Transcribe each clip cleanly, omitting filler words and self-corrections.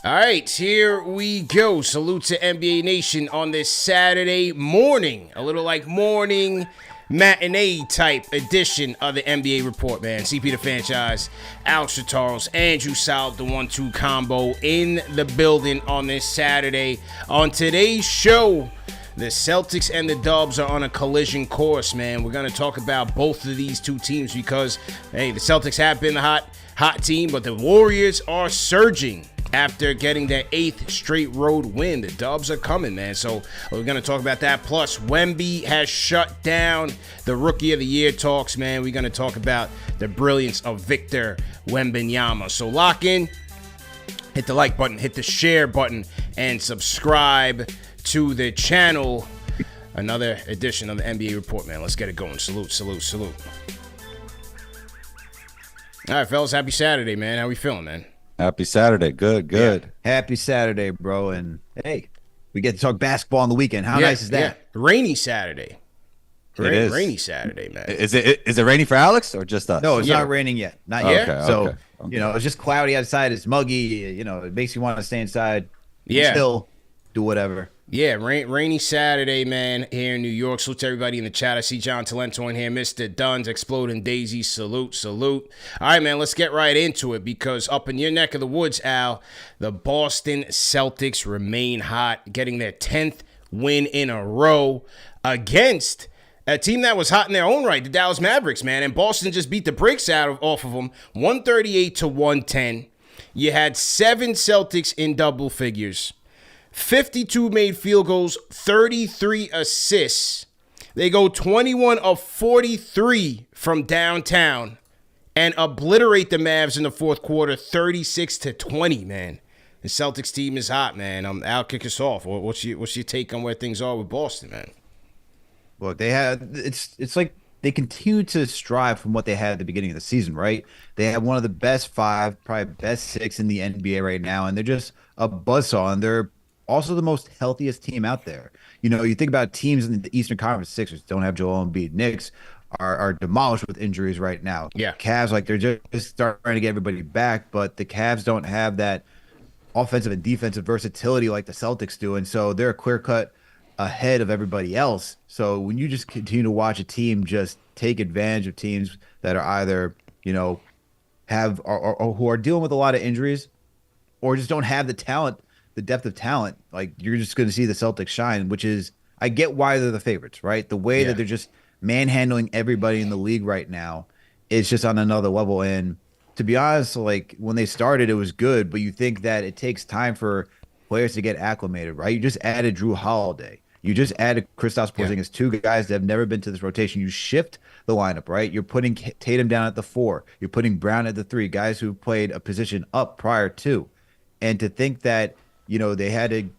All right, here we go. Salute to NBA Nation on this Saturday morning. A little like morning matinee type edition of the NBA Report, man. CP the Franchise, Alex Charles, Andrew South, the 1-2 combo in the building on this Saturday. On today's show, the Celtics and the Dubs are on a collision course, man. We're going to talk about both of these two teams because, hey, the Celtics have been the hot team, but the Warriors are surging after getting their 8th straight road win. The Dubs are coming, man. So we're going to talk about that. Plus, Wemby has shut down the Rookie of the Year talks, man. We're going to talk about the brilliance of Victor Wembanyama. So lock in, hit the like button, hit the share button, and subscribe to the channel. Another edition of the NBA Report, man. Let's get it going. Salute, salute, salute. All right, fellas. Happy Saturday, man. How we feeling, man? Happy Saturday. Good. Yeah. Happy Saturday, bro. And hey, we get to talk basketball on the weekend. How nice is that? Yeah. Rainy Saturday. It is. Rainy Saturday, man. Is it rainy for Alex or just us? No, it's not raining yet. Not yet. Okay, so, okay. you know, it's just cloudy outside. It's muggy. You know, it makes you want to stay inside. Yeah. Still do whatever. Yeah, rainy Saturday, man, here in New York. Salute to everybody in the chat. I see John Talento in here. Mr. Duns, Exploding Daisy, salute. All right, man, let's get right into it because up in your neck of the woods, Al, the Boston Celtics remain hot, getting their 10th win in a row against a team that was hot in their own right, the Dallas Mavericks, man. And Boston just beat the brakes off of them, 138-110. You had 7 Celtics in double figures. 52 made field goals, 33 assists. They go 21 of 43 from downtown and obliterate the Mavs in the fourth quarter, 36-20, man. The Celtics team is hot, man. Al, kick us off. What's your take on where things are with Boston, man? Look, it's like they continue to strive from what they had at the beginning of the season, right? They have one of the best 5, probably best 6 in the NBA right now, and they're just a buzzsaw, and they're also the most healthiest team out there. You know, you think about teams in the Eastern Conference, Sixers don't have Joel Embiid. Knicks are demolished with injuries right now. Yeah. Cavs, like, they're just starting to get everybody back, but the Cavs don't have that offensive and defensive versatility like the Celtics do, and so they're clear-cut ahead of everybody else. So when you just continue to watch a team just take advantage of teams that are either, you know, or who are dealing with a lot of injuries or just don't have the talent, the depth of talent, like, you're just going to see the Celtics shine, which is, I get why they're the favorites, right? The way that they're just manhandling everybody in the league right now is just on another level. And to be honest, like, when they started, it was good, but you think that it takes time for players to get acclimated, right? You just added Drew Holiday. You just added Kristaps Porzingis, 2 guys that have never been to this rotation. You shift the lineup, right? You're putting Tatum down at the 4. You're putting Brown at the 3, guys who played a position up prior to. And to think that, you know, they had to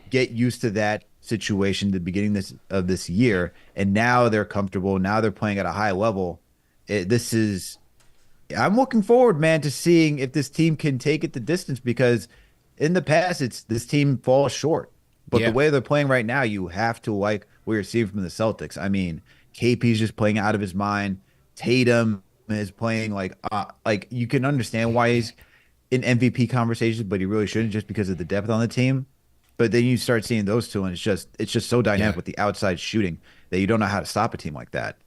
get used to that situation at the beginning of this year, and now they're comfortable. Now they're playing at a high level. I'm looking forward, man, to seeing if this team can take it the distance, because in the past, this team falls short. But the way they're playing right now, you have to like what you're seeing from the Celtics. I mean, KP's just playing out of his mind. Tatum is playing like you can understand why he's in MVP conversations, but he really shouldn't, just because of the depth on the team. But then you start seeing those two, and it's just so dynamic with the outside shooting that you don't know how to stop a team like that.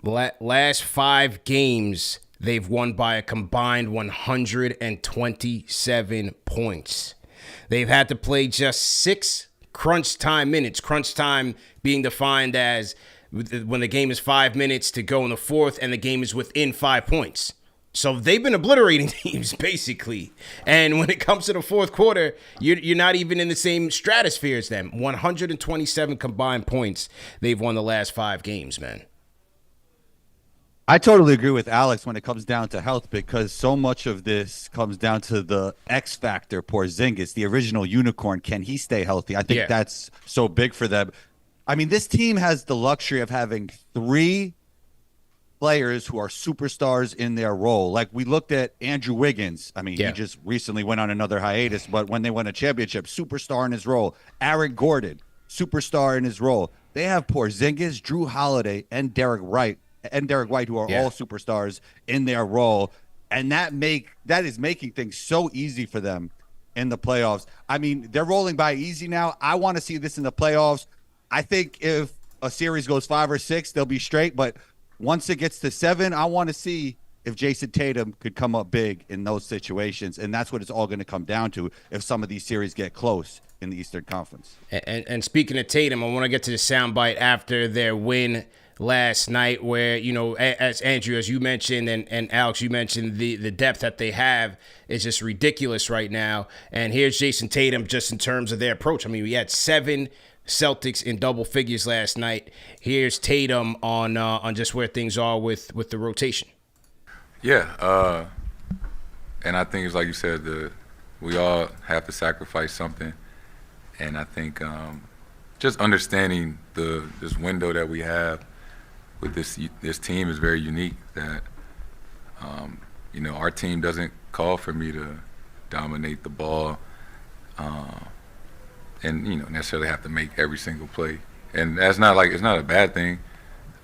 Last 5 games, they've won by a combined 127 points. They've had to play just 6 crunch time minutes. Crunch time being defined as when the game is 5 minutes to go in the fourth and the game is within 5 points. So they've been obliterating teams, basically. And when it comes to the fourth quarter, you're not even in the same stratosphere as them. 127 combined points they've won the last 5 games, man. I totally agree with Alex when it comes down to health, because so much of this comes down to the X factor, Porzingis, the original unicorn. Can he stay healthy? I think that's so big for them. I mean, this team has the luxury of having 3 players who are superstars in their role. Like, we looked at Andrew Wiggins. I mean, he just recently went on another hiatus, but when they won a championship, superstar in his role. Aaron Gordon, superstar in his role. They have Porzingis, Drew Holiday, and Derek White, who are all superstars in their role. And that is making things so easy for them. in the playoffs. I mean, they're rolling by easy now. I want to see this in the playoffs. I think if a series goes 5 or 6, they'll be straight. But once it gets to 7, I want to see if Jason Tatum could come up big in those situations. And that's what it's all going to come down to if some of these series get close in the Eastern Conference. And speaking of Tatum, I want to get to the soundbite after their win last night where, you know, as Andrew, as you mentioned, and Alex, you mentioned the depth that they have is just ridiculous right now. And here's Jason Tatum just in terms of their approach. I mean, we had 7 Celtics in double figures last night. Here's Tatum on just where things are with the rotation. Yeah, and I think it's like you said, we all have to sacrifice something, and I think just understanding this window that we have with this team is very unique. That you know, our team doesn't call for me to dominate the ball, and you know, necessarily have to make every single play, and that's not like it's not a bad thing.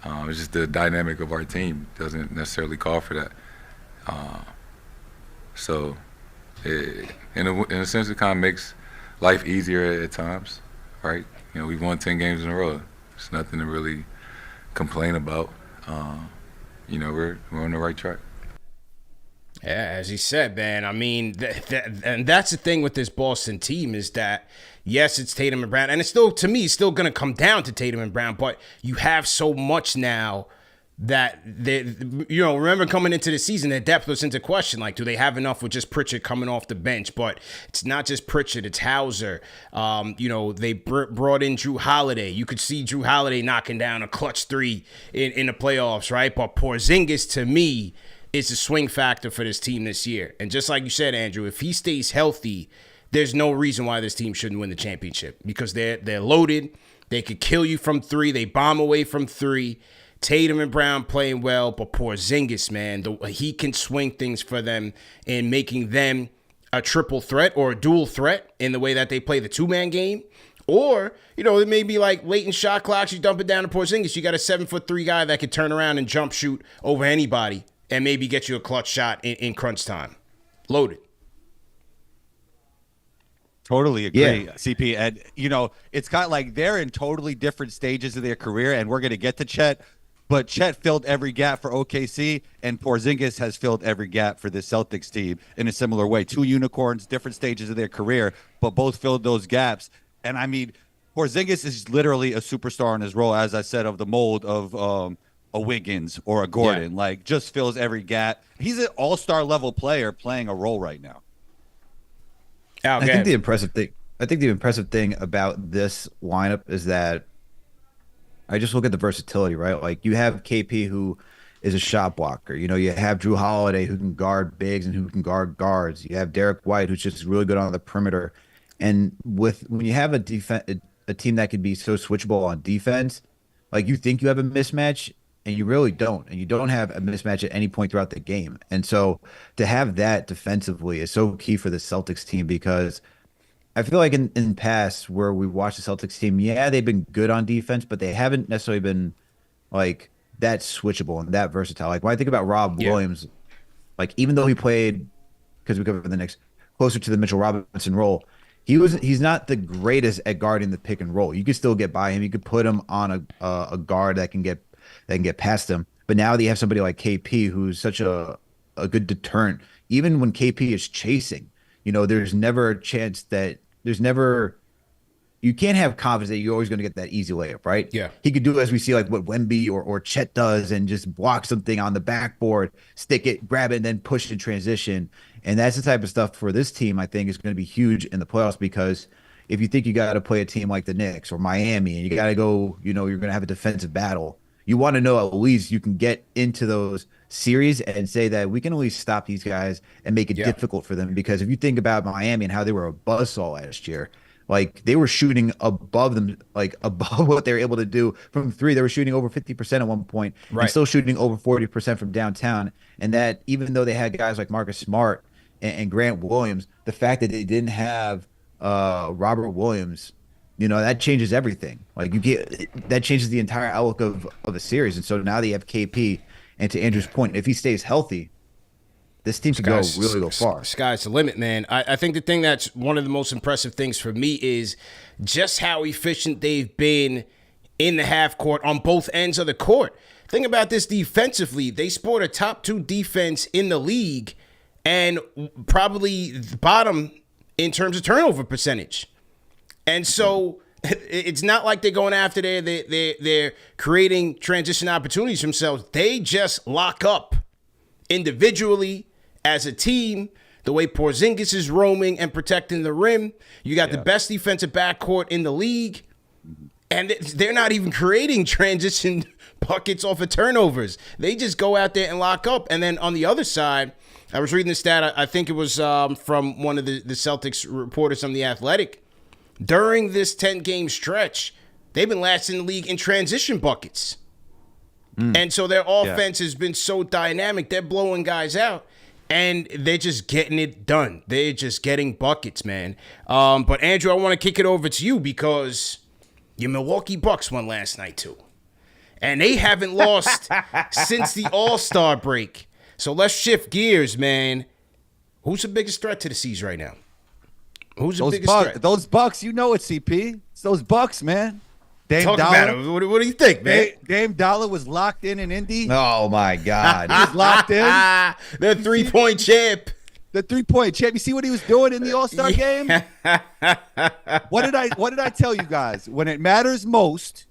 It's just the dynamic of our team doesn't necessarily call for that. So, in a sense, it kind of makes life easier at times, right? You know, we've won 10 games in a row. It's nothing to really complain about. You know, we're on the right track. Yeah, as he said, man, I mean, and that's the thing with this Boston team is that, yes, it's Tatum and Brown, and it's still, to me, it's still going to come down to Tatum and Brown, but you have so much now that, you know, remember coming into the season, their depth was into question. Like, do they have enough with just Pritchard coming off the bench? But it's not just Pritchard, it's Hauser. You know, they brought in Drew Holiday. You could see Drew Holiday knocking down a clutch 3 in the playoffs, right? But Porzingis, to me, is a swing factor for this team this year. And just like you said, Andrew, if he stays healthy, there's no reason why this team shouldn't win the championship because they're loaded. They could kill you from 3. They bomb away from 3. Tatum and Brown playing well, but Porzingis, man, he can swing things for them in making them a triple threat or a dual threat in the way that they play the 2-man game. Or, you know, it may be like late in shot clocks, you dump it down to Porzingis. You got a 7'3" guy that could turn around and jump shoot over anybody and maybe get you a clutch shot in crunch time. Loaded. Totally agree, CP. And, you know, it's got like they're in totally different stages of their career, and we're going to get to Chet. But Chet filled every gap for OKC, and Porzingis has filled every gap for the Celtics team in a similar way. 2 unicorns, different stages of their career, but both filled those gaps. And, I mean, Porzingis is literally a superstar in his role, as I said, of the mold of a Wiggins or a Gordon. Like, just fills every gap. He's an all-star level player playing a role right now. I think the impressive thing about this lineup is that I just look at the versatility, right? Like you have KP who is a shot blocker. You know, you have Drew Holiday who can guard bigs and who can guard guards. You have Derek White who's just really good on the perimeter. And when you have a team that can be so switchable on defense, like you think you have a mismatch and you really don't. And you don't have a mismatch at any point throughout the game. And so to have that defensively is so key for the Celtics team because I feel like in past where we watched the Celtics team, yeah, they've been good on defense, but they haven't necessarily been like that switchable and that versatile. Like when I think about Rob Williams, like even though he played, because we covered the Knicks, closer to the Mitchell Robinson role, he's not the greatest at guarding the pick and roll. You could still get by him. You could put him on a guard that can get past him. But now that you have somebody like KP who's such a good deterrent, even when KP is chasing, you know, there's never a chance that you can't have confidence that you're always going to get that easy layup, right? Yeah. He could do, as we see, like what Wemby or Chet does and just block something on the backboard, stick it, grab it, and then push in transition. And that's the type of stuff for this team, I think, is going to be huge in the playoffs because if you think you got to play a team like the Knicks or Miami and you got to go, you know, you're going to have a defensive battle, you want to know at least you can get into those series and say that we can at least stop these guys and make it difficult for them. Because if you think about Miami and how they were a buzzsaw last year, like they were shooting above them, like above what they were able to do from 3. They were shooting over 50% at one point and still shooting over 40% from downtown. And that even though they had guys like Marcus Smart and Grant Williams, the fact that they didn't have Robert Williams, you know, that changes everything. Like that changes the entire outlook of a series. And so now they have KP. And to Andrew's point, if he stays healthy, This team can really go far. Sky's the limit, man. I think the thing that's one of the most impressive things for me is just how efficient they've been in the half court on both ends of the court. Think about this defensively. They sport a top 2 defense in the league and probably bottom in terms of turnover percentage. And so it's not like they're going after they're creating transition opportunities themselves. They just lock up individually as a team. The way Porzingis is roaming and protecting the rim, you got the best defensive backcourt in the league, and they're not even creating transition buckets off of turnovers. They just go out there and lock up. And then on the other side, I was reading the stat, I think it was from one of the Celtics reporters on The Athletic. During this 10-game stretch, they've been last in the league in transition buckets. And so their offense has been so dynamic. They're blowing guys out, and they're just getting it done. They're just getting buckets, man. But, Andrew, I want to kick it over to you because your Milwaukee Bucks won last night, too. And they haven't lost since the All-Star break. So let's shift gears, man. Who's the biggest threat to the C's right now? Who's the biggest threat? Those Bucks, you know it, CP. It's those Bucks, man. Dame Talk Dollar. about it. What do you think, man? Dame Dollar was locked in Indy. Oh, my God. He was locked in. The 3-point champ. The 3-point champ. You see what he was doing in the All-Star game? What did I tell you guys? When it matters most,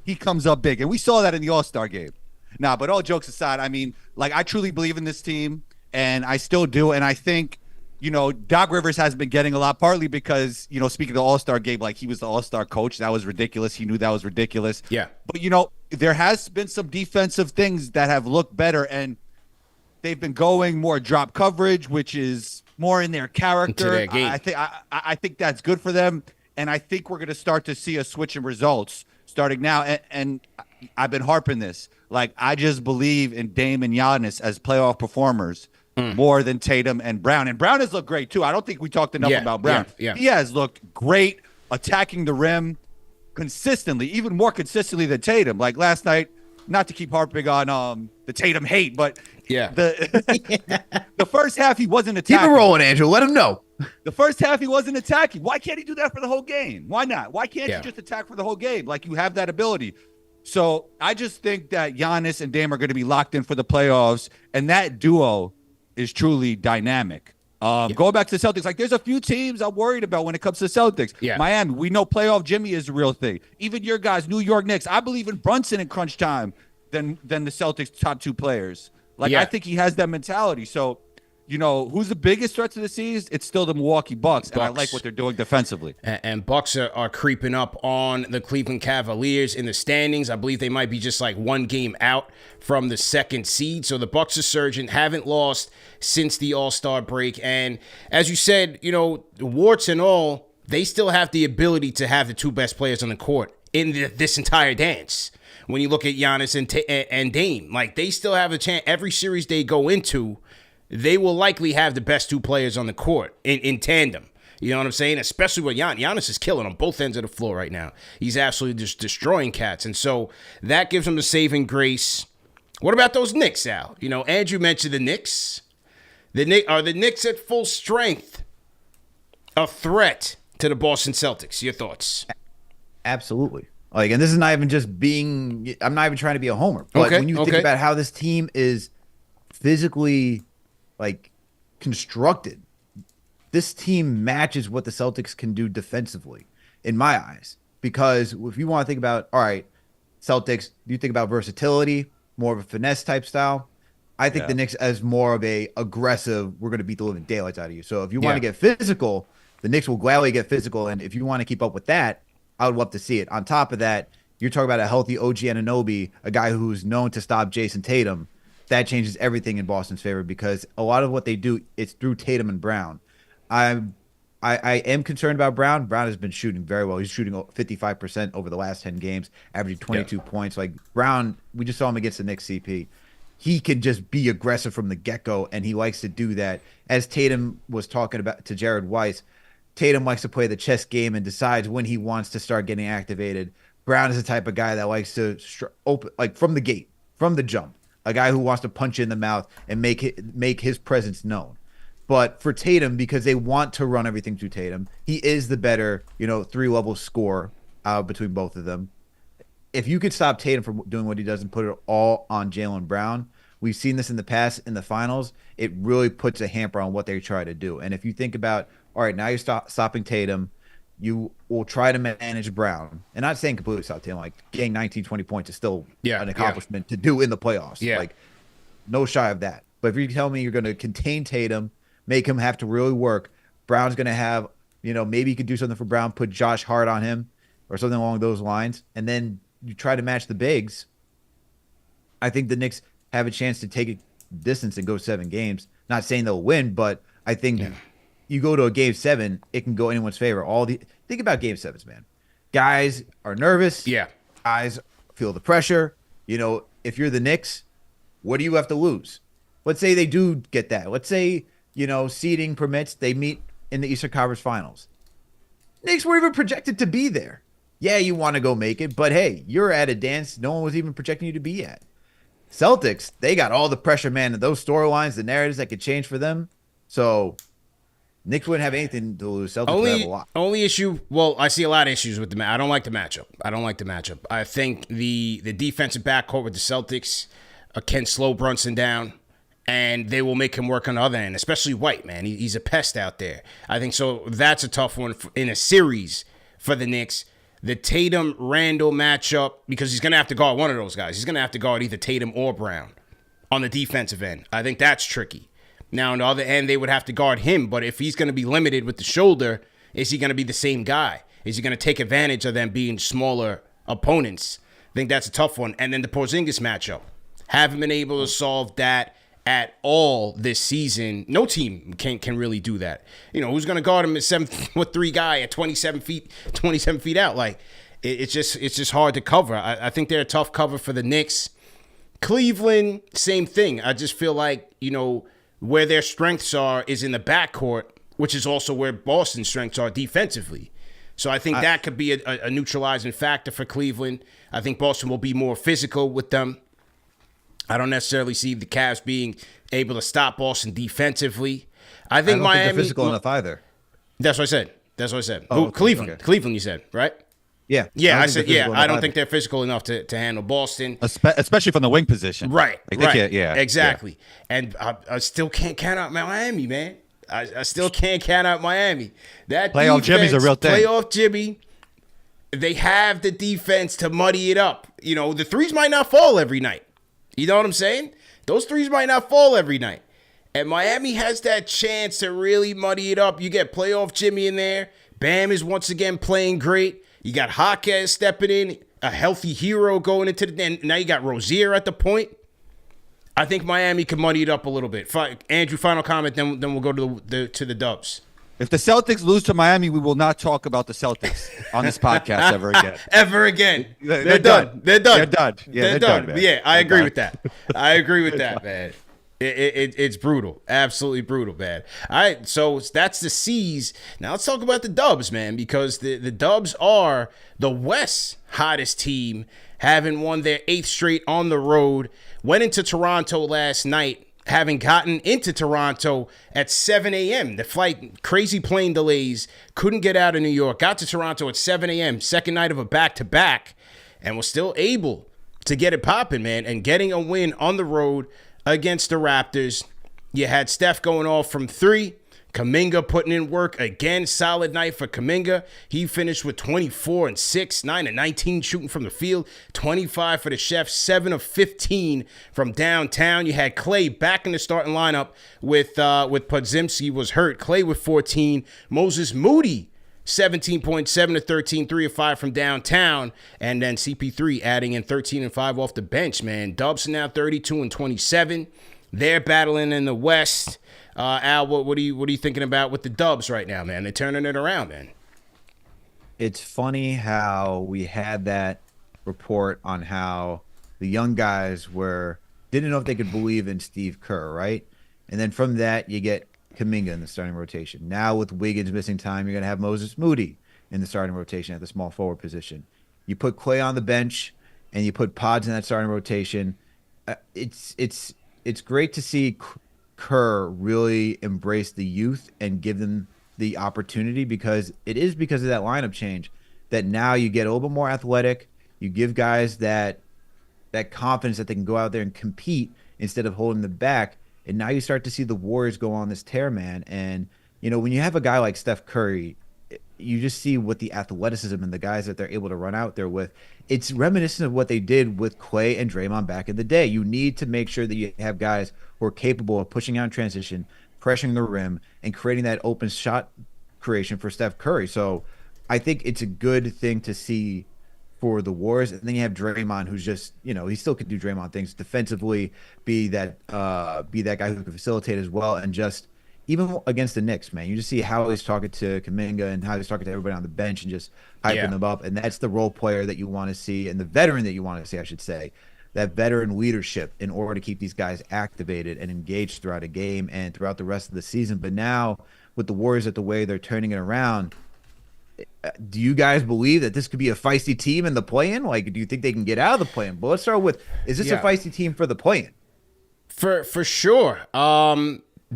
he comes up big. And we saw that in the All-Star game. Nah, but all jokes aside, I mean, like, I truly believe in this team, and I still do. And I think, you know, Doc Rivers has been getting a lot, partly because, you know, speaking of the All-Star game, like, he was the All-Star coach. That was ridiculous. He knew that was ridiculous. Yeah. But, you know, there has been some defensive things that have looked better, and they've been going more drop coverage, which is more in their character. Into their game. I think that's good for them, and I think we're going to start to see a switch in results starting now. And I've been harping this. Like, I just believe in Dame and Giannis as playoff performers more than Tatum and Brown. And Brown has looked great, too. I don't think we talked enough about Brown. He has looked great attacking the rim consistently, even more consistently than Tatum. Like last night, not to keep harping on the Tatum hate, but the first half he wasn't attacking. Keep it rolling, Andrew. Let him know. The first half he wasn't attacking. Why can't he do that for the whole game? Why not? Why can't you just attack for the whole game? Like, you have that ability. So I just think that Giannis and Dame are going to be locked in for the playoffs, and that duo is truly dynamic. Going back to the Celtics, like, there's a few teams I'm worried about when it comes to the Celtics. Miami, we know playoff Jimmy is a real thing. Even your guys, New York Knicks, I believe in Brunson in crunch time than the Celtics' top 2 players. Like, I think he has that mentality. So, you know, who's the biggest threat to the series? It's still the Milwaukee Bucks, and I like what they're doing defensively. And Bucks are creeping up on the Cleveland Cavaliers in the standings. I believe they might be just like 1 game out from the 2nd seed. So the Bucks are surging, haven't lost since the All-Star break. And as you said, you know, warts and all, they still have the ability to have the 2 best players on the court in this entire dance. When you look at Giannis and Dame, like, they still have a chance. Every series they go into, they will likely have the best 2 players on the court in tandem. You know what I'm saying? Especially with Giannis. Giannis is killing on both ends of the floor right now. He's absolutely just destroying cats. And so that gives him the saving grace. What about those Knicks, Al? You know, Andrew mentioned the Knicks. Are the Knicks at full strength a threat to the Boston Celtics? Your thoughts? Absolutely. Like, and this is not even just being, I'm not even trying to be a homer, but when you think about how this team is physically, like, constructed, this team matches what the Celtics can do defensively, in my eyes. Because if you want to think about, all right, Celtics, do you think about versatility, more of a finesse type style? I think the Knicks as more of a aggressive, we're going to beat the living daylights out of you. So if you want to get physical, the Knicks will gladly get physical. And if you want to keep up with that, I would love to see it. On top of that, you're talking about a healthy OG Anunoby, a guy who's known to stop Jason Tatum. That changes everything in Boston's favor because a lot of what they do, it's through Tatum and Brown. I am concerned about Brown. Brown has been shooting very well. He's shooting 55% over the last 10 games, averaging 22 points. Like, Brown, we just saw him against the Knicks CP. He can just be aggressive from the get-go, and he likes to do that. As Tatum was talking about to Jared Weiss, Tatum likes to play the chess game and decides when he wants to start getting activated. Brown is the type of guy that likes to open, like, from the gate, from the jump. a guy who wants to punch you in the mouth and make his presence known. But for Tatum, because they want to run everything through Tatum, he is the better, 3-level scorer between both of them. If you could stop Tatum from doing what he does and put it all on Jaylen Brown, we've seen this in the past in the finals, it really puts a hamper on what they try to do. And if you think about, all right, now you're stopping Tatum, you will try to manage Brown. And not saying completely stop Tatum, like getting 19, 20 points is still an accomplishment to do in the playoffs. Yeah. Like, no shy of that. But if you tell me you're going to contain Tatum, make him have to really work, Brown's going to have, maybe you could do something for Brown, put Josh Hart on him or something along those lines, and then you try to match the bigs, I think the Knicks have a chance to take a distance and go 7 games. Not saying they'll win, but I think you go to a game 7, it can go anyone's favor. Think about game 7s, man. Guys are nervous. Yeah. Guys feel the pressure. If you're the Knicks, what do you have to lose? Let's say they do get that. Let's say, seeding permits, they meet in the Eastern Conference Finals. Knicks were even projected to be there. Yeah, you want to go make it, but hey, you're at a dance no one was even projecting you to be at. Celtics, they got all the pressure, man, and those storylines, the narratives that could change for them. So Knicks wouldn't have anything to lose. Celtics would have a lot. Only issue, well, I see a lot of issues with the match. I don't like the matchup. I think the defensive backcourt with the Celtics can slow Brunson down, and they will make him work on the other end, especially White, man. He's a pest out there. I think so. That's a tough one in a series for the Knicks. The Tatum-Randall matchup, because he's going to have to guard one of those guys. He's going to have to guard either Tatum or Brown on the defensive end. I think that's tricky. Now, on the other end, they would have to guard him, but if he's going to be limited with the shoulder, is he going to be the same guy? Is he going to take advantage of them being smaller opponents? I think that's a tough one. And then the Porzingis matchup. Haven't been able to solve that at all this season. No team can really do that. Who's going to guard him at 7'3" guy at 27 feet out? Like, it's just hard to cover. I think they're a tough cover for the Knicks. Cleveland, same thing. I just feel like, where their strengths are is in the backcourt, which is also where Boston's strengths are defensively. So I think that could be a neutralizing factor for Cleveland. I think Boston will be more physical with them. I don't necessarily see the Cavs being able to stop Boston defensively. I think Miami think they're physical enough either. That's what I said. Oh, Cleveland. okay. Cleveland, you said, right? Yeah. I said, I don't think they're physical enough to handle Boston. Especially from the wing position. Right. Right. Exactly. Yeah. And I still can't count out Miami, man. I still can't count out Miami. That playoff defense, Jimmy's a real thing. Playoff Jimmy. They have the defense to muddy it up. The threes might not fall every night. You know what I'm saying? Those threes might not fall every night. And Miami has that chance to really muddy it up. You get playoff Jimmy in there. Bam is once again playing great. You got Jaquez stepping in, a healthy hero going into the end. Now you got Rozier at the point. I think Miami can muddy it up a little bit. Andrew, final comment, then we'll go to the Dubs. If the Celtics lose to Miami, we will not talk about the Celtics on this podcast ever again. Ever again. They're done. They're done. They're done. Yeah, they're done. man. Yeah, I agree with that. I agree with that, man. It's brutal. Absolutely brutal, man. All right, so that's the C's. Now let's talk about the Dubs, man, because the Dubs are the West's hottest team, having won their 8th straight on the road. Went into Toronto last night, having gotten into Toronto at 7 a.m. The flight, crazy plane delays, couldn't get out of New York. Got to Toronto at 7 a.m., second night of a back-to-back, and was still able to get it popping, man, and getting a win on the road against the Raptors. You had Steph going off from 3. Kuminga putting in work again. Solid night for Kuminga. He finished with 24 and 6, 9 and 19 shooting from the field, 25 for the Chef, 7 of 15 from downtown. You had Clay back in the starting lineup with Podzimski was hurt. Clay with 14. Moses Moody 17.7 to 13, 3 of 5 from downtown, and then CP3 adding in 13 and 5 off the bench, man. Dubs are now 32 and 27. They're battling in the West. Al, what are you thinking about with the Dubs right now, man? They're turning it around, man. It's funny how we had that report on how the young guys didn't know if they could believe in Steve Kerr, right? And then from that, you get Kuminga in the starting rotation. Now with Wiggins missing time, you're going to have Moses Moody in the starting rotation at the small forward position. You put Clay on the bench and you put Pods in that starting rotation. it's great to see Kerr really embrace the youth and give them the opportunity, because it is because of that lineup change that now you get a little bit more athletic. You give guys that confidence that they can go out there and compete instead of holding them back. And now you start to see the Warriors go on this tear, man. And when you have a guy like Steph Curry, you just see what the athleticism and the guys that they're able to run out there with. It's reminiscent of what they did with Klay and Draymond back in the day. You need to make sure that you have guys who are capable of pushing out in transition, pressuring the rim, and creating that open shot creation for Steph Curry. So I think it's a good thing to see for the Warriors. And then you have Draymond, who's just, he still can do Draymond things defensively, be that guy who can facilitate as well, and just even against the Knicks, man, you just see how he's talking to Kuminga and how he's talking to everybody on the bench and just hyping them up. And that's the role player that you want to see, and the veteran that you want to see, I should say, that veteran leadership in order to keep these guys activated and engaged throughout a game and throughout the rest of the season. But now with the Warriors at the way they're turning it around, do you guys believe that this could be a feisty team in the play-in? Like, do you think they can get out of the play-in? But let's start with, is this a feisty team for the play-in? For sure.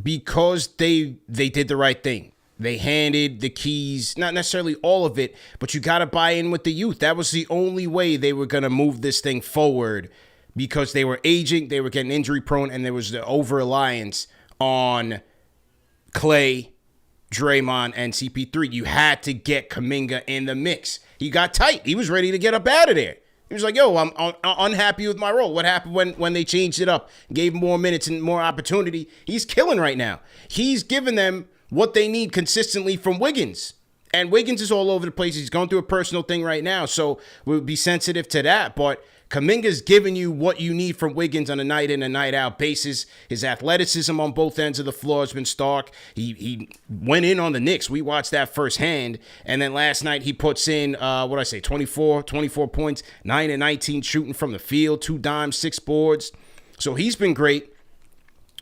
Because they did the right thing. They handed the keys, not necessarily all of it, but you got to buy in with the youth. That was the only way they were going to move this thing forward, because they were aging, they were getting injury prone, and there was the over-reliance on Klay, Draymond, and CP3. You had to get Kuminga in the mix. He got tight. He was ready to get up out of there. He was like, yo, I'm unhappy with my role. What happened when they changed it up, gave him more minutes and more opportunity? He's killing right now. He's giving them what they need consistently from Wiggins. And Wiggins is all over the place. He's going through a personal thing right now, so we'll be sensitive to that. But Kuminga's giving you what you need from Wiggins on a night in and night out basis. His athleticism on both ends of the floor has been stark. He went in on the Knicks. We watched that firsthand. And then last night he puts in, 24 points, 9 and 19 shooting from the field, 2 dimes, 6 boards. So he's been great.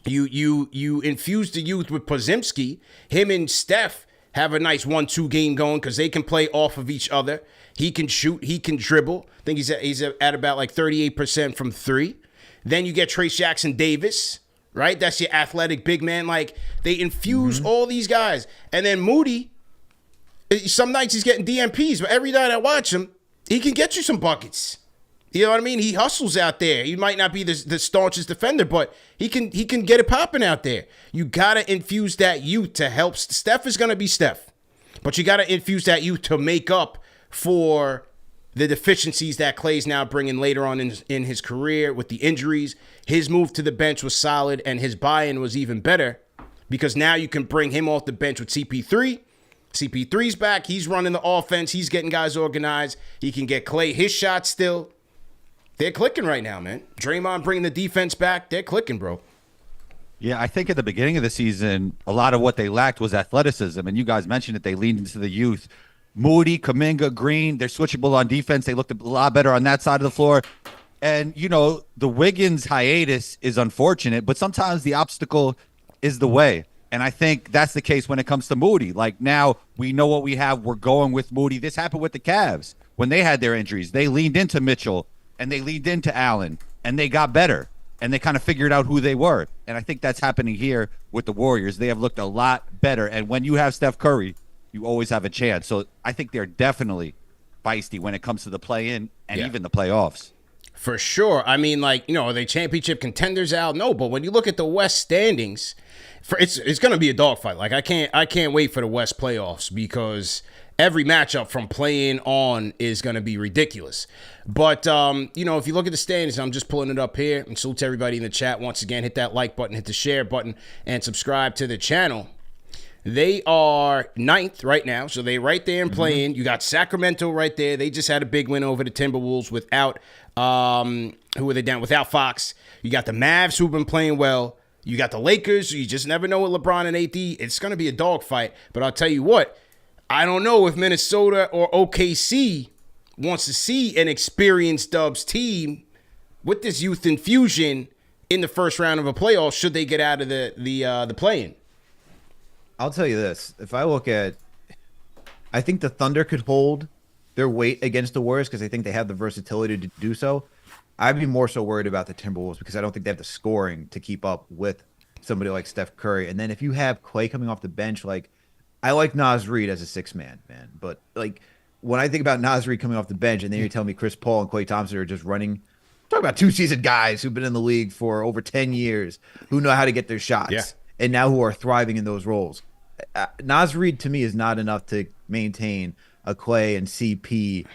You infuse the youth with Podziemski. Him and Steph have a nice 1-2 game going because they can play off of each other. He can shoot. He can dribble. I think he's at about like 38% from 3. Then you get Trace Jackson-Davis, right? That's your athletic big man. Like, they infuse all these guys. And then Moody, some nights he's getting DMPs, but every night I watch him, he can get you some buckets. You know what I mean? He hustles out there. He might not be the staunchest defender, but he can get it popping out there. You got to infuse that youth to help. Steph is going to be Steph, but you got to infuse that youth to make up for the deficiencies that Klay's now bringing later on in his career with the injuries. His move to the bench was solid, and his buy-in was even better because now you can bring him off the bench with CP3. CP3's back. He's running the offense. He's getting guys organized. He can get Klay his shot still. They're clicking right now, man. Draymond bringing the defense back. They're clicking, bro. Yeah, I think at the beginning of the season, a lot of what they lacked was athleticism. And you guys mentioned it. They leaned into the youth. Moody, Kuminga, Green, they're switchable on defense. They looked a lot better on that side of the floor. And, the Wiggins hiatus is unfortunate, but sometimes the obstacle is the way. And I think that's the case when it comes to Moody. Like, now we know what we have. We're going with Moody. This happened with the Cavs. When they had their injuries, they leaned into Mitchell and they leaned into Allen and they got better and they kind of figured out who they were. And I think that's happening here with the Warriors. They have looked a lot better. And when you have Steph Curry, you always have a chance. So I think they're definitely feisty when it comes to the play-in and even the playoffs. For sure. I mean, are they championship contenders out? No, but when you look at the West standings, it's going to be a dogfight. Like, I can't wait for the West playoffs because every matchup from play-in on is going to be ridiculous. But, if you look at the standings, I'm just pulling it up here, and salute to everybody in the chat. Once again, hit that like button, hit the share button, and subscribe to the channel. They are 9th right now, so they're right there in play-in. You got Sacramento right there. They just had a big win over the Timberwolves without, who are they down? Without Fox. You got the Mavs who've been playing well. You got the Lakers. You just never know with LeBron and AD. It's going to be a dogfight. But I'll tell you what, I don't know if Minnesota or OKC wants to see an experienced Dubs team with this youth infusion in the first round of a playoff should they get out of the play-in. I'll tell you this. If I look at, I think the Thunder could hold their weight against the Warriors because I think they have the versatility to do so. I'd be more so worried about the Timberwolves because I don't think they have the scoring to keep up with somebody like Steph Curry. And then if you have Clay coming off the bench, like I like Naz Reid as a six-man, man. But like when I think about Naz Reid coming off the bench and then you're telling me Chris Paul and Klay Thompson are just running, talk about two-seasoned guys who've been in the league for over 10 years, who know how to get their shots, and now who are thriving in those roles. Naz Reid, to me, is not enough to maintain a Clay and CP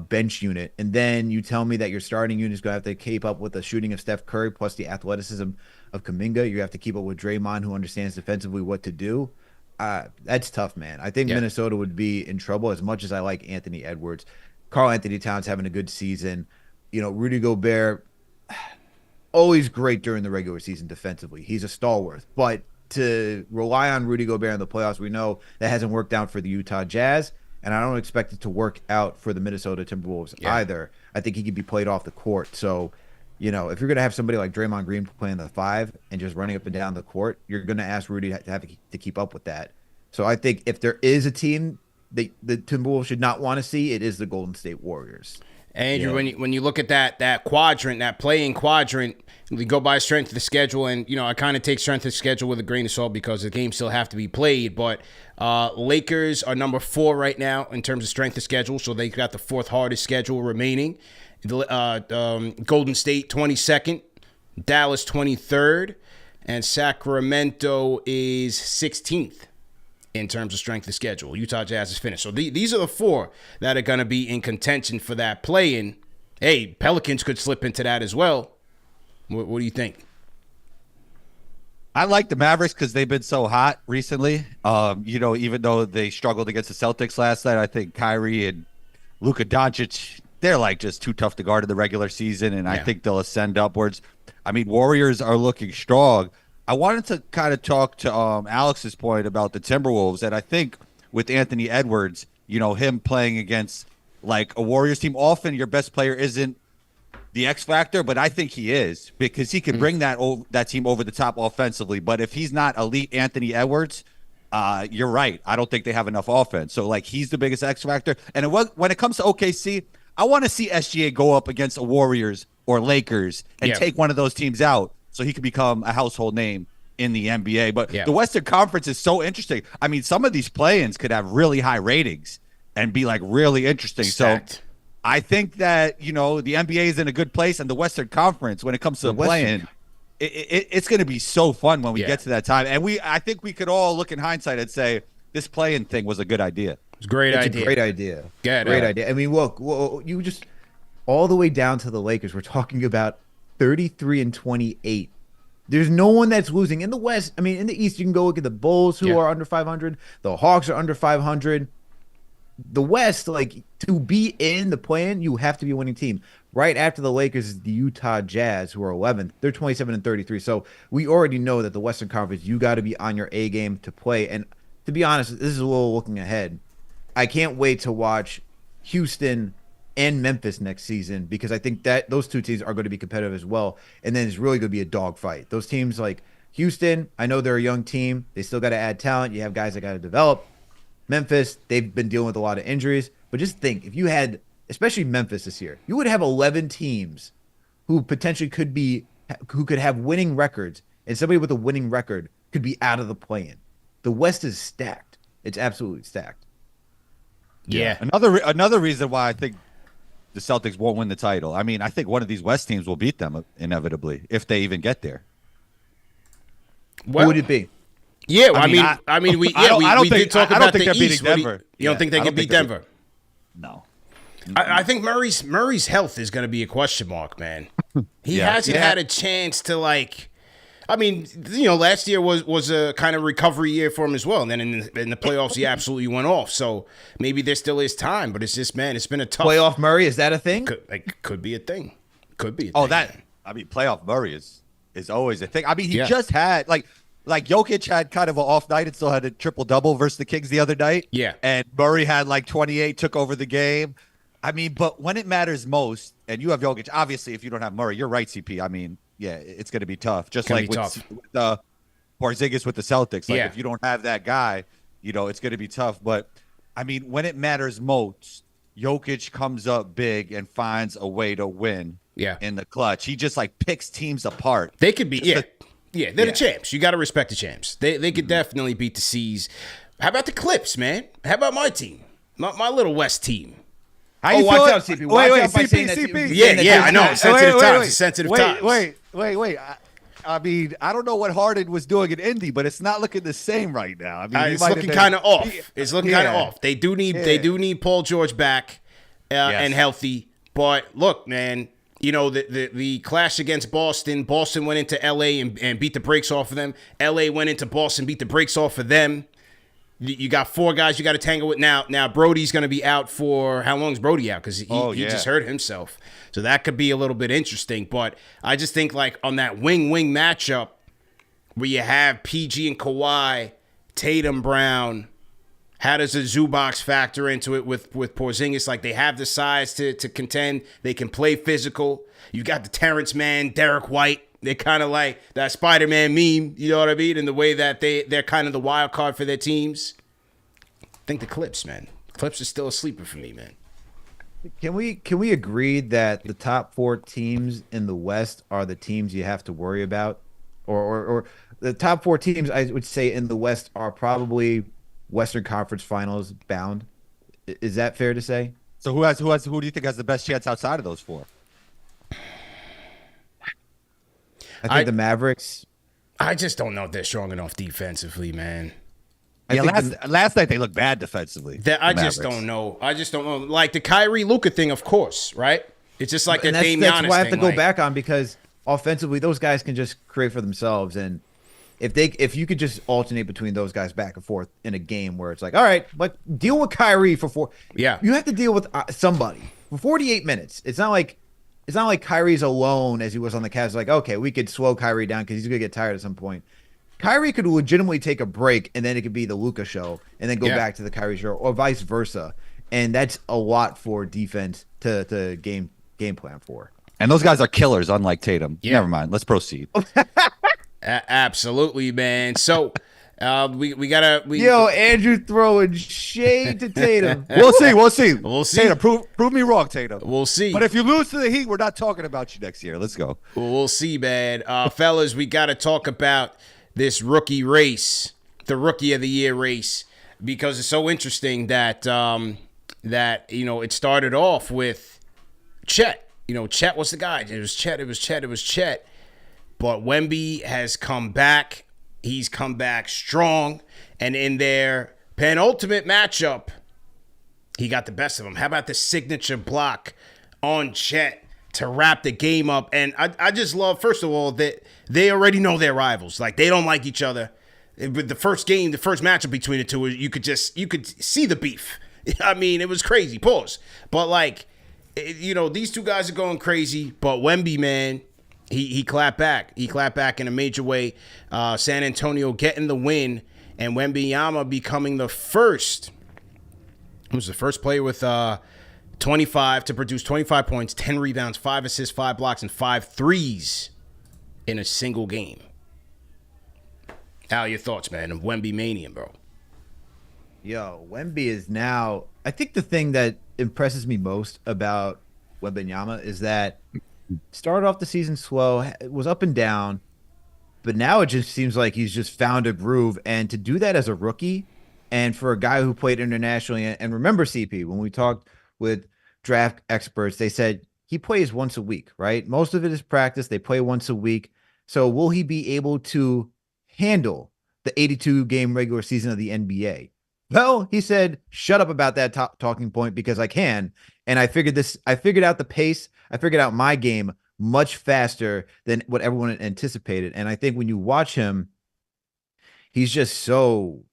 bench unit. And then you tell me that your starting unit is going to have to keep up with the shooting of Steph Curry plus the athleticism of Kuminga. You have to keep up with Draymond, who understands defensively what to do. That's tough, man. I think Minnesota would be in trouble as much as I like Anthony Edwards. Karl Anthony Towns having a good season. You know, Rudy Gobert, always great during the regular season defensively. He's a stalwart. But to rely on Rudy Gobert in the playoffs, we know that hasn't worked out for the Utah Jazz. And I don't expect it to work out for the Minnesota Timberwolves either. I think he could be played off the court. So, you know, if you're going to have somebody like Draymond Green playing the 5 and just running up and down the court, you're going to ask Rudy to have to keep up with that. So I think if there is a team that the Timberwolves should not want to see, it is the Golden State Warriors. Andrew, when you look at that quadrant, that playing quadrant, we go by strength of the schedule, and I kind of take strength of the schedule with a grain of salt because the games still have to be played. But Lakers are number 4 right now in terms of strength of schedule, so they got the 4th hardest schedule remaining. Golden State 22nd, Dallas 23rd, and Sacramento is 16th. In terms of strength of schedule. Utah Jazz is finished. So these are the 4 that are going to be in contention for that play-in. Hey, Pelicans could slip into that as well. What do you think? I like the Mavericks because they've been so hot recently. Even though they struggled against the Celtics last night, I think Kyrie and Luka Doncic, they're like just too tough to guard in the regular season, and I think they'll ascend upwards. I mean, Warriors are looking strong. I wanted to kind of talk to Alex's point about the Timberwolves, and I think with Anthony Edwards, him playing against like a Warriors team, often your best player isn't the X factor, but I think he is because he can bring that team over the top offensively. But if he's not elite Anthony Edwards, you're right. I don't think they have enough offense. So like he's the biggest X factor. And when it comes to OKC, I want to see SGA go up against a Warriors or Lakers and take one of those teams out, so he could become a household name in the NBA. But the Western Conference is so interesting. I mean, some of these play-ins could have really high ratings and be like really interesting. Stacked. So I think that, the NBA is in a good place, and the Western Conference, when it comes to the play-in, it's going to be so fun when we get to that time. And I think we could all look in hindsight and say this play-in thing was a good idea. It's a great idea. A great idea. Great idea. I mean, look, you just all the way down to the Lakers. We're talking about 33-28. There's no one that's losing in the West. I mean, in the East, you can go look at the Bulls, who are under 500. The Hawks are under 500. The West, like, to be in the play-in, you have to be a winning team. Right after the Lakers is the Utah Jazz, who are 11th. They're 27-33. So we already know that the Western Conference, you got to be on your A game to play. And to be honest, this is a little looking ahead. I can't wait to watch Houston and Memphis next season, because I think that those two teams are going to be competitive as well. And then it's really going to be a dogfight. Those teams like Houston, I know they're a young team. They still got to add talent. You have guys that got to develop. Memphis, they've been dealing with a lot of injuries. But just think, if you had, especially Memphis this year, you would have 11 teams who potentially who could have winning records, and somebody with a winning record could be out of the play-in. The West is stacked. It's absolutely stacked. Yeah. Another reason why I think the Celtics won't win the title. I mean, I think one of these West teams will beat them inevitably if they even get there. Who would it be? Yeah, we did talk about the East. Denver. You don't think they can beat Denver? No. I think Murray's health is going to be a question mark, man. He hasn't had a chance to last year was a kind of recovery year for him as well. And then in the playoffs, he absolutely went off. So maybe there still is time, but it's just, man, it's been a tough playoff Murray. Is that a thing? Could be a thing. Playoff Murray is always a thing. I mean, he just had like Jokic had kind of an off night and still had a triple-double versus the Kings the other night. Yeah. And Murray had like 28, took over the game. I mean, but when it matters most, and you have Jokic, obviously, if you don't have Murray, you're right, CP. I mean, yeah, it's going to be tough. Just like with Porzingis with the Celtics. Like, if you don't have that guy, it's going to be tough. But, I mean, when it matters most, Jokic comes up big and finds a way to win in the clutch. He just like picks teams apart. They could be, they're the champs. You got to respect the champs. They could definitely beat the C's. How about the Clips, man? How about my team? My little West team. Watch out, CP. Watch out by saying that. Yeah, I know. Sensitive times. Sensitive times. Wait. I mean, I don't know what Harden was doing in Indy, but it's not looking the same right now. I mean, it's looking kind of off. It's looking kind of off. They do need Paul George back and healthy. But look, man, you know the clash against Boston. Boston went into LA and beat the brakes off of them. LA went into Boston, beat the brakes off of them. You got 4 guys you got to tangle with now. Now Brody's going to be out for how long is Brody out? Because he just hurt himself, so that could be a little bit interesting. But I just think like on that wing matchup where you have PG and Kawhi, Tatum, Brown. How does the Zubac factor into it with Porzingis? Like they have the size to contend. They can play physical. You got the Terrence Mann, Derek White. They're kind of like that Spider-Man meme, you know what I mean? In the way that they're kind of the wild card for their teams. I think the Clips, man. Clips are still a sleeper for me, man. Can we agree that the top 4 teams in the West are the teams you have to worry about? Or the top 4 teams, I would say, in the West are probably Western Conference Finals bound. Is that fair to say? So who do you think has the best chance outside of those 4? I think the Mavericks. I just don't know if they're strong enough defensively, man. Last night they looked bad defensively. I just don't know. Like the Kyrie Luka thing, of course, right? It's just like that Dame Giannis thing. That's why I have to go back on, because offensively those guys can just create for themselves, and if you could just alternate between those guys back and forth in a game where it's like, all right, but deal with Kyrie for 4. Yeah, you have to deal with somebody for 48 minutes. It's not like Kyrie's alone as he was on the Cavs. Like, okay, we could slow Kyrie down because he's gonna get tired at some point. Kyrie could legitimately take a break, and then it could be the Luka show, and then go back to the Kyrie show, or vice versa. And that's a lot for defense to game plan for. And those guys are killers, unlike Tatum. Yeah. Never mind. Let's proceed. Absolutely, man. So we gotta. Andrew throwing shade to Tatum. We'll see. Tatum, prove me wrong, Tatum. We'll see. But if you lose to the Heat, we're not talking about you next year. Let's go. We'll see, man. Fellas, we gotta talk about this rookie race, the Rookie of the Year race, because it's so interesting that it started off with Chet. Chet was the guy. It was Chet. But Wemby has come back. He's come back strong. And in their penultimate matchup, he got the best of him. How about the signature block on Chet to wrap the game up? And I just love, first of all, that they already know their rivals. Like, they don't like each other. With the first matchup between the two, you could see the beef. I mean, it was crazy. Pause. But, like, these two guys are going crazy. But Wemby, man, he clapped back. He clapped back in a major way. San Antonio getting the win, and Wembanyama becoming the first. He was the first player with 25 to produce 25 points, 10 rebounds, 5 assists, 5 blocks, and 5 threes in a single game. Al, your thoughts, man, of Wemby Mania, bro? Yo, Wemby is now. I think the thing that impresses me most about Wembanyama is that started off the season slow, was up and down, but now it just seems like he's just found a groove. And to do that as a rookie, and for a guy who played internationally, and remember, CP, when we talked with draft experts, they said he plays once a week, right? Most of it is practice. They play once a week. So will he be able to handle the 82-game regular season of the NBA? Well, he said, shut up about that talking point, because I can. And I figured out the pace. I figured out my game much faster than what everyone anticipated. And I think when you watch him, he's just so,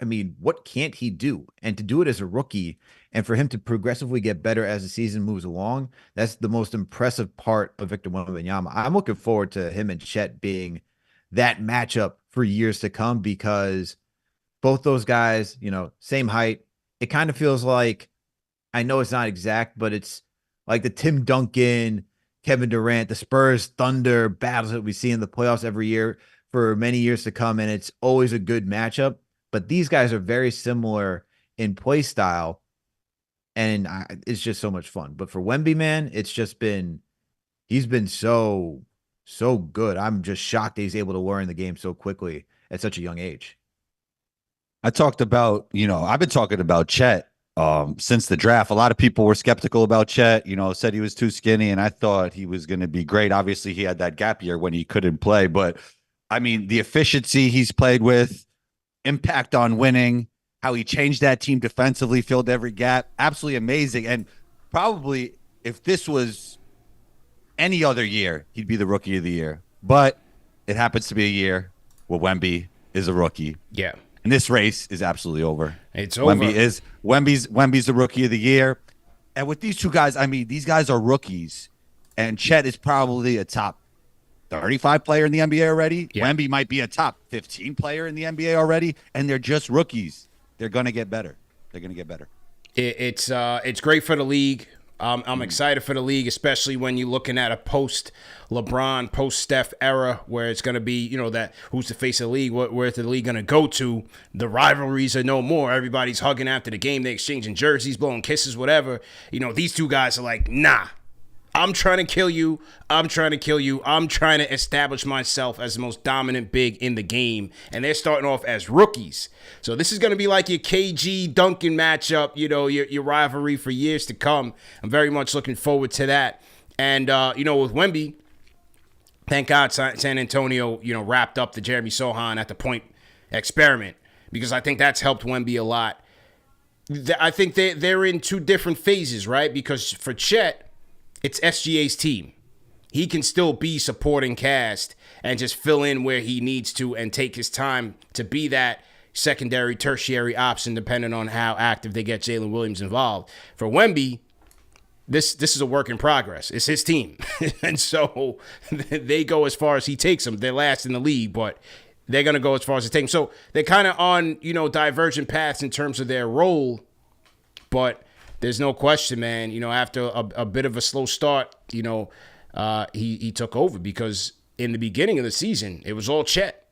I mean, what can't he do? And to do it as a rookie, and for him to progressively get better as the season moves along, that's the most impressive part of Victor Wembanyama. I'm looking forward to him and Chet being that matchup for years to come, because both those guys, same height. It kind of feels like, I know it's not exact, but it's like the Tim Duncan, Kevin Durant, the Spurs Thunder battles that we see in the playoffs every year for many years to come. And it's always a good matchup. But these guys are very similar in play style. and it's just so much fun. But for Wemby, man, he's been so good. I'm just shocked that he's able to learn the game so quickly at such a young age. I've been talking about Chet since the draft. A lot of people were skeptical about Chet, said he was too skinny, and I thought he was going to be great. Obviously, he had that gap year when he couldn't play, but I mean, the efficiency he's played with, impact on winning, how he changed that team defensively, filled every gap, absolutely amazing. And probably if this was any other year, he'd be the rookie of the year. But it happens to be a year where Wemby is a rookie. Yeah. And this race is absolutely over. It's over. Wemby's the rookie of the year. And with these two guys, I mean, these guys are rookies. And Chet is probably a top 35 player in the NBA already. Yeah. Wemby might be a top 15 player in the NBA already. And they're just rookies. They're going to get better. It's great for the league. I'm excited for the league, especially when you're looking at a post-LeBron, post-Steph era where it's going to be, that who's the face of the league, where's the league going to go to? The rivalries are no more. Everybody's hugging after the game. They're exchanging jerseys, blowing kisses, whatever. These two guys are like, nah. I'm trying to kill you. I'm trying to establish myself as the most dominant big in the game. And they're starting off as rookies. So this is going to be like your KG Duncan matchup, your rivalry for years to come. I'm very much looking forward to that. And, with Wemby, thank God San Antonio, wrapped up the Jeremy Sohan at the point experiment, because I think that's helped Wemby a lot. I think they're in two different phases, right? Because for Chet, it's SGA's team. He can still be supporting cast and just fill in where he needs to and take his time to be that secondary, tertiary option, depending on how active they get Jalen Williams involved. For Wemby, this is a work in progress. It's his team. And so they go as far as he takes them. They're last in the league, but they're going to go as far as it takes them. So they're kind of on, divergent paths in terms of their role, but there's no question, man. After a bit of a slow start, he took over, because in the beginning of the season, it was all Chet.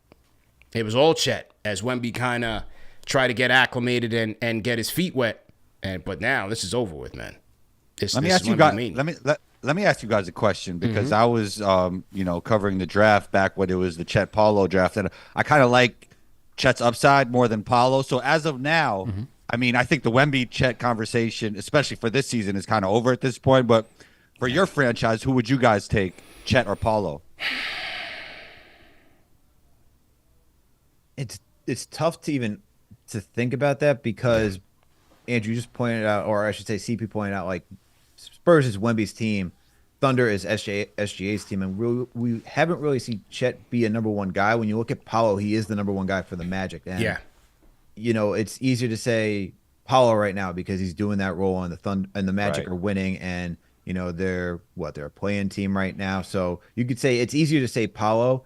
As Wemby kind of tried to get acclimated and get his feet wet. But now this is over with, man. Let me ask you guys a question, because I was covering the draft back when it was the Chet Paolo draft, and I kind of like Chet's upside more than Paolo. So as of now. I mean, I think the Wemby-Chet conversation, especially for this season, is kind of over at this point. But for your franchise, who would you guys take, Chet or Paulo? It's tough to think about that, because Andrew just pointed out, or I should say CP pointed out, like, Spurs is Wemby's team, Thunder is SGA's team, and we haven't really seen Chet be a number one guy. When you look at Paulo, he is the number one guy for the Magic. And yeah. It's easier to say Paulo right now because he's doing that role on the Thunder, and the Magic are winning, and they're a playing team right now. So you could say it's easier to say Paulo.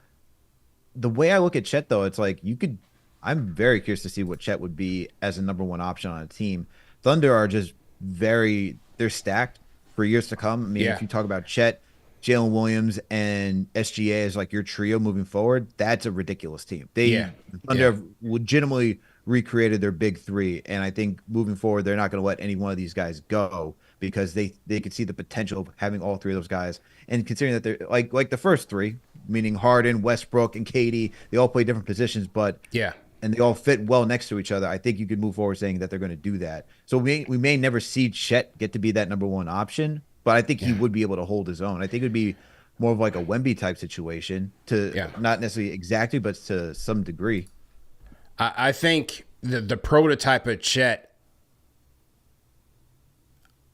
The way I look at Chet, though, it's like I'm very curious to see what Chet would be as a number one option on a team. Thunder are just they're stacked for years to come. I mean, if you talk about Chet, Jalen Williams, and SGA as like your trio moving forward, that's a ridiculous team. The Thunder have legitimately recreated their big three, and I think moving forward they're not going to let any one of these guys go, because they could see the potential of having all three of those guys. And considering that they're like the first three, meaning Harden, Westbrook, and KD, they all play different positions, but and they all fit well next to each other. I think you could move forward saying that they're going to do that. So we may never see Chet get to be that number one option, but I think he would be able to hold his own. I think it would be more of like a Wemby type situation, not necessarily exactly, but to some degree. I think the prototype of Chet,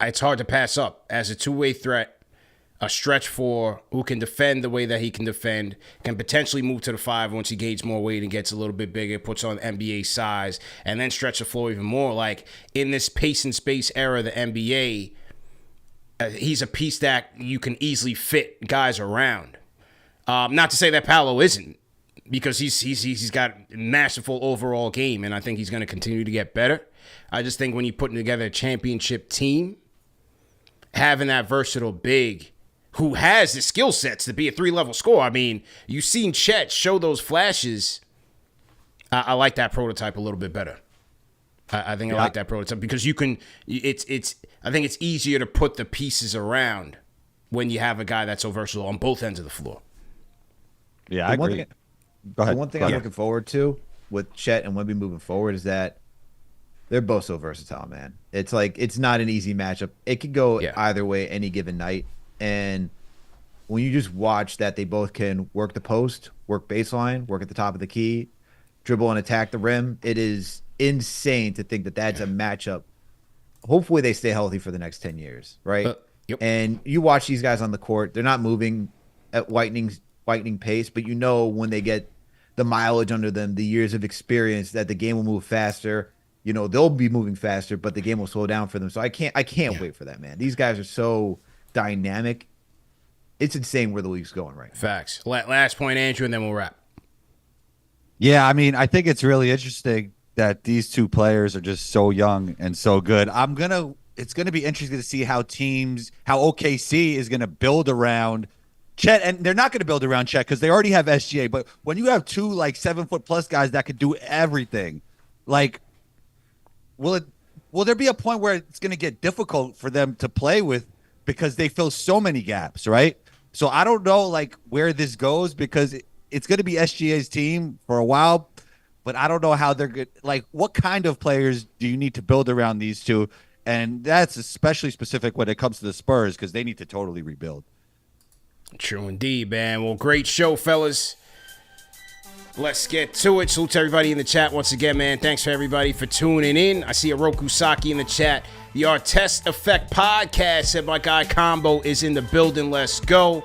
it's hard to pass up as a two-way threat, a stretch four who can defend the way that he can defend, can potentially move to the five once he gains more weight and gets a little bit bigger, puts on NBA size, and then stretch the floor even more. Like in this pace and space era of the NBA, he's a piece that you can easily fit guys around. Not to say that Paolo isn't, because he's got a masterful overall game, and I think he's going to continue to get better. I just think when you're putting together a championship team, having that versatile big who has the skill sets to be a three-level scorer. I mean, you've seen Chet show those flashes. I like that prototype a little bit better. I think I like that prototype because you can. It's I think it's easier to put the pieces around when you have a guy that's so versatile on both ends of the floor. Yeah, I agree. Go ahead. The one thing I'm looking forward to with Chet and Wemby moving forward is that they're both so versatile, man. It's like it's not an easy matchup. It could go either way any given night. And when you just watch that they both can work the post, work baseline, work at the top of the key, dribble and attack the rim, it is insane to think that that's a matchup. Hopefully they stay healthy for the next 10 years, right? Yep. And you watch these guys on the court, they're not moving at lightning pace, but you know when they get the mileage under them, the years of experience, that the game will move faster. You know, they'll be moving faster, but the game will slow down for them. So I can't wait for that, man. These guys are so dynamic. It's insane where the league's going right now. Facts. Last point, Andrew, and then we'll wrap. Yeah, I mean, I think it's really interesting that these two players are just so young and so good. It's gonna be interesting to see how OKC is gonna build around Chet, and they're not gonna build around Chet because they already have SGA. But when you have two like 7-foot+ guys that could do everything, like, will there be a point where it's gonna get difficult for them to play with because they fill so many gaps, right? So I don't know like where this goes because it's gonna be SGA's team for a while. But I don't know how they're good. Like, what kind of players do you need to build around these two? And that's especially specific when it comes to the Spurs because they need to totally rebuild. True indeed, man. Well, great show, fellas. Let's get to it. Salute to everybody in the chat once again, man. Thanks for everybody for tuning in. I see a Roku Saki in the chat. The Artest Effect podcast said my guy Combo is in the building. Let's go.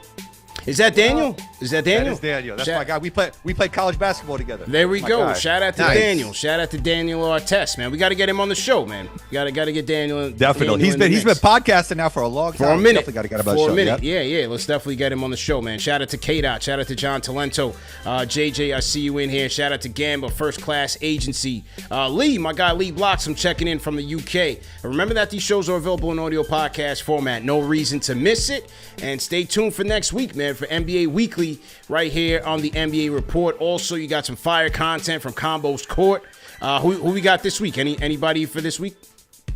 Is that Daniel? Is that Daniel? That is Daniel. That's my guy. We play college basketball together. There we go. Guy. Shout out to Daniel. Shout out to Daniel Artest, man. We got to get him on the show, man. Got to get Daniel. Definitely. Daniel he's been podcasting now for a long time. For a minute. Definitely got to get him on the show. For a minute. Yeah. Let's definitely get him on the show, man. Shout out to K-Dot. Shout out to John Talento. JJ, I see you in here. Shout out to Gamba, First Class Agency. Lee, my guy Lee Blocks, I'm checking in from the UK. Remember that these shows are available in audio podcast format. No reason to miss it. And stay tuned for next week, man, for NBA Weekly right here on the NBA Report. Also, you got some fire content from Combo's Court. Who we got this week? Anybody for this week?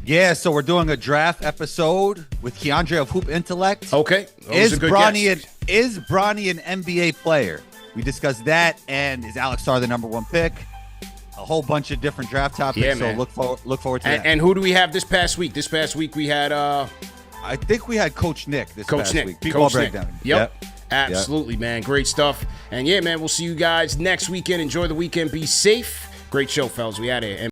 Yeah, so we're doing a draft episode with Keandre of Hoop Intellect. Okay. Is Bronny an NBA player? We discussed that, and is Alex Sarr the #1 pick? A whole bunch of different draft topics. Yeah, so man. look forward to that. And who do we have this past week? This past week we had I think we had Coach Nick this past week. Coach Nick. Breakdown. Yep. Absolutely, man. Great stuff. And yeah, man, we'll see you guys next weekend. Enjoy the weekend. Be safe. Great show, fellas. We out here.